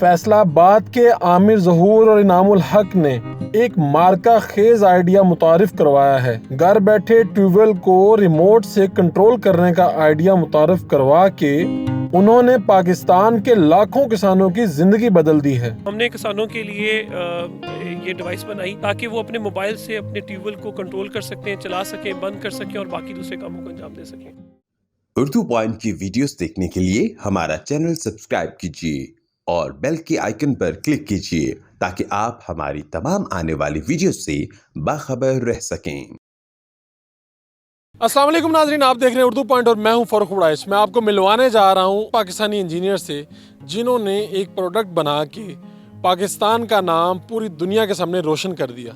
فیصل آباد کے عامر ظہور اور انعام الحق نے ایک مارکہ خیز آئیڈیا متعارف کروایا ہے۔ گھر بیٹھے ٹیوب ویل کو ریموٹ سے کنٹرول کرنے کا آئیڈیا متعارف کروا کے انہوں نے پاکستان کے لاکھوں کسانوں کی زندگی بدل دی ہے۔ ہم نے کسانوں کے لیے یہ ڈیوائس بنائی تاکہ وہ اپنے موبائل سے اپنے ٹیوب ویل کو کنٹرول کر سکیں، چلا سکیں، بند کر سکیں اور باقی دوسرے کاموں کو انجام دے سکیں۔ اردو پوائنٹ کی ویڈیوز دیکھنے کے لیے ہمارا چینل سبسکرائب کیجیے اور بیل کے آئیکن پر کلک کیجیے تاکہ آپ ہماری تمام آنے والی ویڈیوز سے باخبر رہ سکیں۔ السلام علیکم ناظرین، آپ دیکھ رہے ہیں اردو پوائنٹ اور میں ہوں فاروق وڑائش۔ میں آپ کو ملوانے جا رہا ہوں پاکستانی انجینئر سے جنہوں نے ایک پروڈکٹ بنا کے پاکستان کا نام پوری دنیا کے سامنے روشن کر دیا۔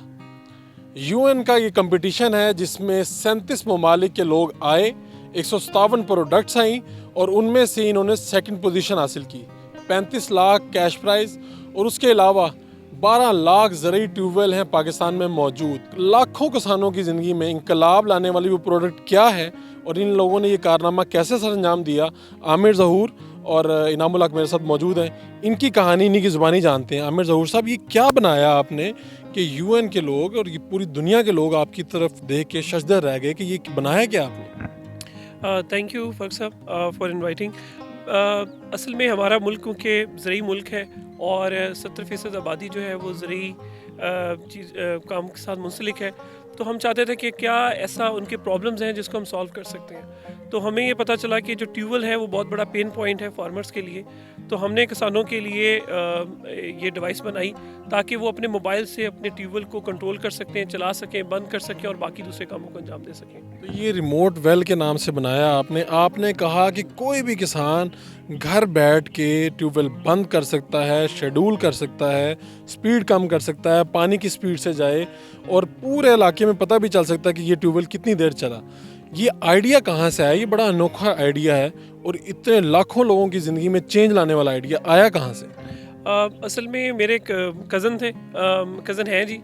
یو این کا یہ کمپٹیشن ہے جس میں 37 ممالک کے لوگ آئے، 157 پروڈکٹس آئیں اور ان میں سے انہوں نے سیکنڈ پوزیشن حاصل کی۔ 35 لاکھ کیش پرائز اور اس کے علاوہ 12 لاکھ زرعی ٹیوب ویل ہیں پاکستان میں موجود۔ لاکھوں کسانوں کی زندگی میں انقلاب لانے والی وہ پروڈکٹ کیا ہے اور ان لوگوں نے یہ کارنامہ کیسے سر انجام دیا، عامر ظہور اور انعام الحق میرے ساتھ موجود ہیں۔ ان کی کہانی انہی کی زبانی جانتے ہیں۔ عامر ظہور صاحب، یہ کیا بنایا آپ نے کہ یو این کے لوگ اور یہ پوری دنیا کے لوگ آپ کی طرف دیکھ کے ششدر رہ گئے کہ یہ بنایا کیا آپ نے؟ تھینک یو فاروق صاحب فار انوائٹنگ۔ اصل میں ہمارا ملک کیونکہ زرعی ملک ہے اور 70% آبادی جو ہے وہ زرعی کام کے ساتھ منسلک ہے، تو ہم چاہتے تھے کہ کیا ایسا ان کے پرابلمز ہیں جس کو ہم سالو کر سکتے ہیں۔ تو ہمیں یہ پتہ چلا کہ جو ٹیوب ویل ہے وہ بہت بڑا پین پوائنٹ ہے فارمرز کے لیے، تو ہم نے کسانوں کے لیے یہ ڈیوائس بنائی تاکہ وہ اپنے موبائل سے اپنے ٹیوب ویل کو کنٹرول کر سکیں، چلا سکیں، بند کر سکیں اور باقی دوسرے کاموں کو انجام دے سکیں۔ تو یہ ریموٹ ویل کے نام سے بنایا آپ نے کہا کہ کوئی بھی کسان گھر بیٹھ کے ٹیوب ویل بند کر سکتا ہے، شیڈول کر سکتا ہے، سپیڈ کم کر سکتا ہے، پانی کی سپیڈ سے جائے اور پورے علاقے میں پتہ بھی چل سکتا ہے کہ یہ ٹیوب ویل کتنی دیر چلا۔ یہ آئیڈیا کہاں سے آیا؟ یہ بڑا انوکھا آئیڈیا ہے اور اتنے لاکھوں لوگوں کی زندگی میں چینج لانے والا آئیڈیا آیا کہاں سے؟ اصل میں میرے ایک کزن ہیں جی،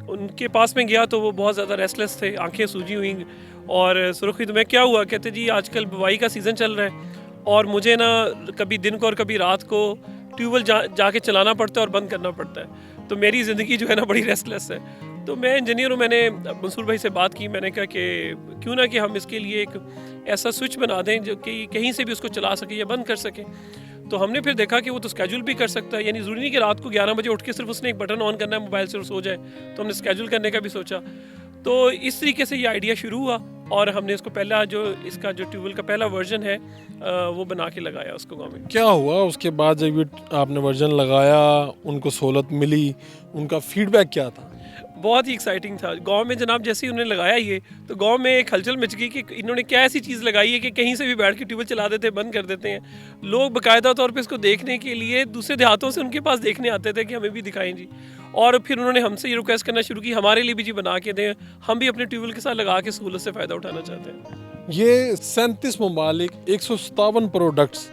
ان کے پاس میں گیا تو وہ بہت زیادہ ریسٹلیس تھے، آنکھیں سوجی ہوئیں اور سرخ ہوئی۔ تو میں کیا ہوا؟ کہتے جی آج کل بوائی کا سیزن چل رہا ہے اور مجھے نا کبھی دن کو اور کبھی رات کو ٹیوب ویل جا کے چلانا پڑتا ہے اور بند کرنا پڑتا ہے، تو میری زندگی جو ہے نا بڑی ریسٹلیس ہے۔ تو میں انجینئر ہوں، میں نے منصور بھائی سے بات کی، میں نے کہا کہ کیوں نہ کہ ہم اس کے لیے ایک ایسا سوئچ بنا دیں جو کہ کہیں سے بھی اس کو چلا سکے یا بند کر سکے۔ تو ہم نے پھر دیکھا کہ وہ تو اسکیجول بھی کر سکتا ہے، یعنی ضروری نہیں کہ رات کو 11 بجے اٹھ کے صرف اس نے ایک بٹن آن کرنا ہے موبائل سے اور سو جائے، تو ہم نے اسکیجول کرنے کا بھی سوچا۔ تو اس طریقے سے یہ آئیڈیا شروع ہوا اور ہم نے اس کو پہلا جو اس کا جو ٹیوب ویل کا پہلا ورژن ہے وہ بنا کے لگایا اس کو گاؤں میں۔ کیا ہوا اس کے بعد جب آپ نے ورژن لگایا، ان کو سہولت ملی، ان کا فیڈ بیک کیا تھا؟ بہت ہی ایکسائٹنگ تھا گاؤں میں جناب۔ جیسے ہی انہوں نے لگایا یہ تو گاؤں میں ایک ہلچل مچ گئی کہ انہوں نے کیا ایسی چیز لگائی ہے کہ کہیں سے بھی بیٹھ کے ٹیوب ویل چلا دیتے، بند کر دیتے ہیں۔ لوگ باقاعدہ طور پہ اس کو دیکھنے کے لیے دوسرے دیہاتوں سے ان کے پاس دیکھنے آتے تھے کہ ہمیں بھی دکھائیں جی، اور پھر انہوں نے ہم سے یہ ریکویسٹ کرنا شروع کی ہمارے لیے بھی جی بنا کے دیں، ہم بھی اپنے ٹیوب ویل کے ساتھ لگا کے سہولت سے فائدہ اٹھانا چاہتے ہیں۔ یہ 37 ممالک، 157 پروڈکٹس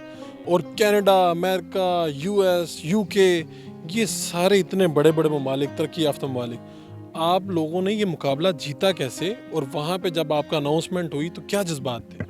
اور Canada, America, U S, you کے، یہ سارے اتنے بڑے بڑے ممالک، ترقی یافتہ ممالک، آپ لوگوں نے یہ مقابلہ جیتا کیسے اور وہاں پہ جب آپ کا اناؤنسمنٹ ہوئی تو کیا جذبات تھے؟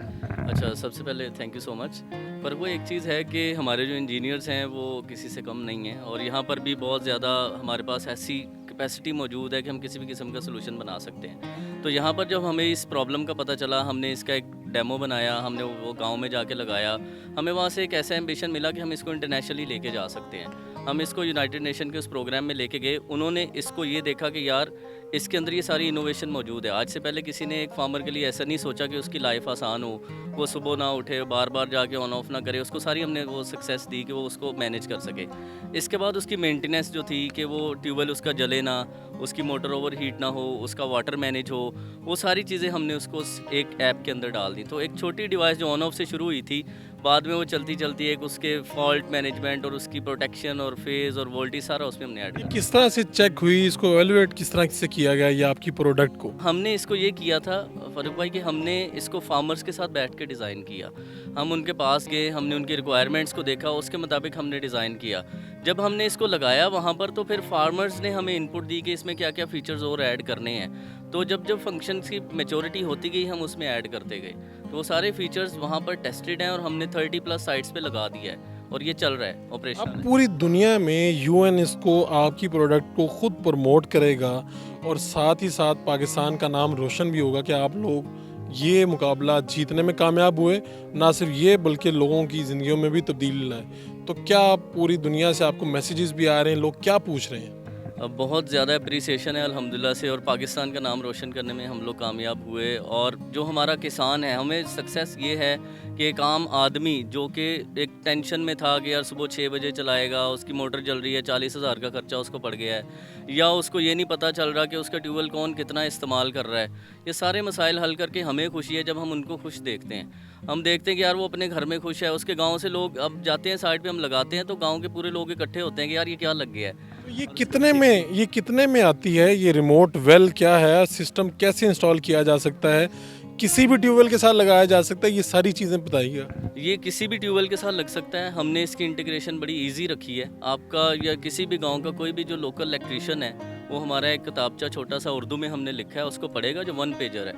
اچھا، سب سے پہلے تھینک یو سو مچ۔ پر وہ ایک چیز ہے کہ ہمارے جو انجینئرز ہیں وہ کسی سے کم نہیں ہیں اور یہاں پر بھی بہت زیادہ ہمارے پاس ایسی کیپیسٹی موجود ہے کہ ہم کسی بھی قسم کا سلوشن بنا سکتے ہیں۔ تو یہاں پر جب ہمیں اس پرابلم کا پتہ چلا، ہم نے اس کا ایک ڈیمو بنایا، ہم نے وہ گاؤں میں جا کے لگایا، ہمیں وہاں سے ایک ایسا ایمبیشن ملا کہ ہم اس کو انٹرنیشنلی لے کے جا سکتے ہیں۔ ہم اس کو یونائٹڈ نیشن کے اس پروگرام میں لے کے گئے، انہوں نے اس کو یہ دیکھا کہ یار اس کے اندر یہ ساری انوویشن موجود ہے۔ آج سے پہلے کسی نے ایک فارمر کے لیے ایسا نہیں سوچا کہ اس کی لائف آسان ہو، وہ صبح نہ اٹھے، بار بار جا کے آن آف نہ کرے، اس کو ساری ہم نے وہ سکسیس دی کہ وہ اس کو مینیج کر سکے۔ اس کے بعد اس کی مینٹیننس جو تھی کہ وہ ٹیوب ویل اس کا جلے نہ، اس کی موٹر اوور ہیٹ نہ ہو، اس کا واٹر مینیج ہو، وہ ساری چیزیں ہم نے اس کو ایک ایپ کے اندر ڈال دی۔ تو ایک چھوٹی ڈیوائس جو آن آف سے شروع ہوئی تھی، بعد میں وہ چلتی چلتی ایک اس کے فالٹ مینجمنٹ اور اس کی پروٹیکشن اور فیز اور وولٹیج سارا اس میں ہم نے ایڈ کیا۔ کس طرح سے چیک ہوئی، اس کو ایویلویٹ کس طرح سے کیا گیا یہ آپ کی پروڈکٹ کو؟ ہم نے اس کو یہ کیا تھا فاروق بھائی کہ ہم نے اس کو فارمرز کے ساتھ بیٹھ کے ڈیزائن کیا۔ ہم ان کے پاس گئے، ہم نے ان کی ریکوائرمنٹس کو دیکھا، اس کے مطابق ہم نے ڈیزائن کیا۔ جب ہم نے اس کو لگایا وہاں پر تو پھر فارمرز نے ہمیں انپٹ دی کہ اس میں کیا کیا فیچرز اور ایڈ کرنے ہیں۔ تو جب فنکشنز کی میچورٹی ہوتی گئی ہم اس میں ایڈ کرتے گئے، تو وہ سارے فیچرز وہاں پر ٹیسٹڈ ہیں اور ہم نے 30+ سائٹس پہ لگا دیا ہے اور یہ چل رہا ہے آپریشن. اب پوری دنیا میں UN اس کو آپ کی پروڈکٹ کو خود پروموٹ کرے گا اور ساتھ ہی ساتھ پاکستان کا نام روشن بھی ہوگا کہ آپ لوگ یہ مقابلہ جیتنے میں کامیاب ہوئے. نہ صرف یہ بلکہ لوگوں کی زندگیوں میں بھی تبدیلی لائے. تو کیا پوری دنیا سے آپ کو میسیجز بھی آ رہے ہیں, لوگ کیا پوچھ رہے ہیں؟ بہت زیادہ اپریسیشن ہے الحمدللہ سے, اور پاکستان کا نام روشن کرنے میں ہم لوگ کامیاب ہوئے. اور جو ہمارا کسان ہے, ہمیں سکسیس یہ ہے کہ ایک عام آدمی جو کہ ایک ٹینشن میں تھا کہ یار صبح 6 بجے چلائے گا, اس کی موٹر چل رہی ہے, 40,000 کا خرچہ اس کو پڑ گیا ہے, یا اس کو یہ نہیں پتہ چل رہا کہ اس کا ٹیوب ویل کون کتنا استعمال کر رہا ہے. یہ سارے مسائل حل کر کے ہمیں خوشی ہے جب ہم ان کو خوش دیکھتے ہیں. ہم دیکھتے ہیں کہ یار وہ اپنے گھر میں خوش ہے, اس کے گاؤں سے لوگ اب جاتے ہیں سائٹ پہ, ہم لگاتے ہیں تو گاؤں کے پورے لوگ اکٹھے ہوتے ہیں کہ یار یہ کیا لگ گیا ہے. یہ کتنے میں آتی ہے؟ یہ ریموٹ ویل کیا ہے, سسٹم کیسے انسٹال کیا جا سکتا ہے, کسی بھی ٹیوب ویل کے ساتھ لگایا جا سکتا ہے, یہ ساری چیزیں بتائیے گا. یہ کسی بھی ٹیوب ویل کے ساتھ لگ سکتا ہے. ہم نے اس کی انٹیگریشن بڑی ایزی رکھی ہے. آپ کا یا کسی بھی گاؤں کا کوئی بھی جو لوکل الیکٹریشین ہے, وہ ہمارا ایک کتابچہ چھوٹا سا اردو میں ہم نے لکھا ہے, اس کو پڑھے گا جو 1 پیجر ہے,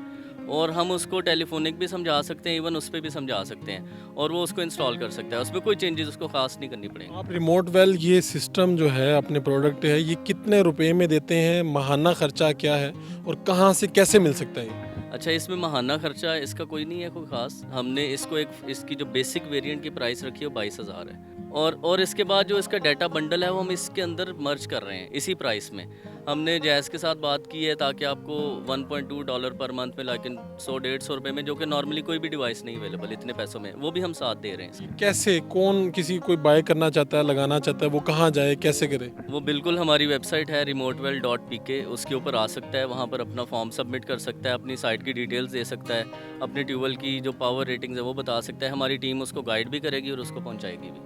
اور ہم اس کو ٹیلی فونک بھی سمجھا سکتے ہیں, ایون اس پہ بھی سمجھا سکتے ہیں, اور وہ اس کو انسٹال کر سکتا ہے. اس میں کوئی چینجز اس کو خاص نہیں کرنی پڑیں گی. آپ ریموٹ ویل یہ سسٹم جو ہے اپنے پروڈکٹ ہے, یہ کتنے روپے میں دیتے ہیں, ماہانہ خرچہ کیا ہے, اور کہاں سے کیسے مل سکتا ہے؟ اچھا, اس میں ماہانہ خرچہ اس کا کوئی نہیں ہے کوئی خاص. ہم نے اس کو اس کی جو بیسک ویریئنٹ کی پرائس رکھی ہے 22,000 ہے, اور اس کے بعد جو اس کا ڈیٹا بنڈل ہے وہ ہم اس کے اندر مرج کر رہے ہیں اسی پرائس میں. ہم نے جائز کے ساتھ بات کی ہے تاکہ آپ کو $1.2 پر منتھ میں, لیکن 100-150 روپے میں, جو کہ نارملی کوئی بھی ڈیوائس نہیں اویلیبل اتنے پیسوں میں, وہ بھی ہم ساتھ دے رہے ہیں. کیسے, کون کسی کوئی بائی کرنا چاہتا ہے, لگانا چاہتا ہے, وہ کہاں جائے, کیسے کرے؟ وہ بالکل ہماری ویب سائٹ ہے remotewell.pk, اس کے اوپر آ سکتا ہے, وہاں پر اپنا فارم سبمٹ کر سکتا ہے, اپنی سائٹ کی ڈیٹیلز دے سکتا ہے, اپنے ٹیوب ویل کی جو پاور ریٹنگز ہے وہ بتا سکتا ہے. ہماری ٹیم اس کو گائیڈ بھی کرے گی اور اس کو پہنچائے گی بھی.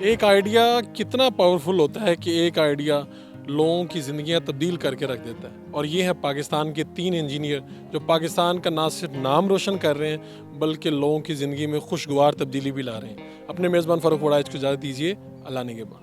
ایک آئیڈیا کتنا پاورفل ہوتا ہے کہ ایک آئیڈیا لوگوں کی زندگیاں تبدیل کر کے رکھ دیتا ہے. اور یہ ہے پاکستان کے 3 انجینئر جو پاکستان کا نہ صرف نام روشن کر رہے ہیں بلکہ لوگوں کی زندگی میں خوشگوار تبدیلی بھی لا رہے ہیں. اپنے میزبان فاروق وڑائچ کو اجازت دیجیے. اللہ نگہبان.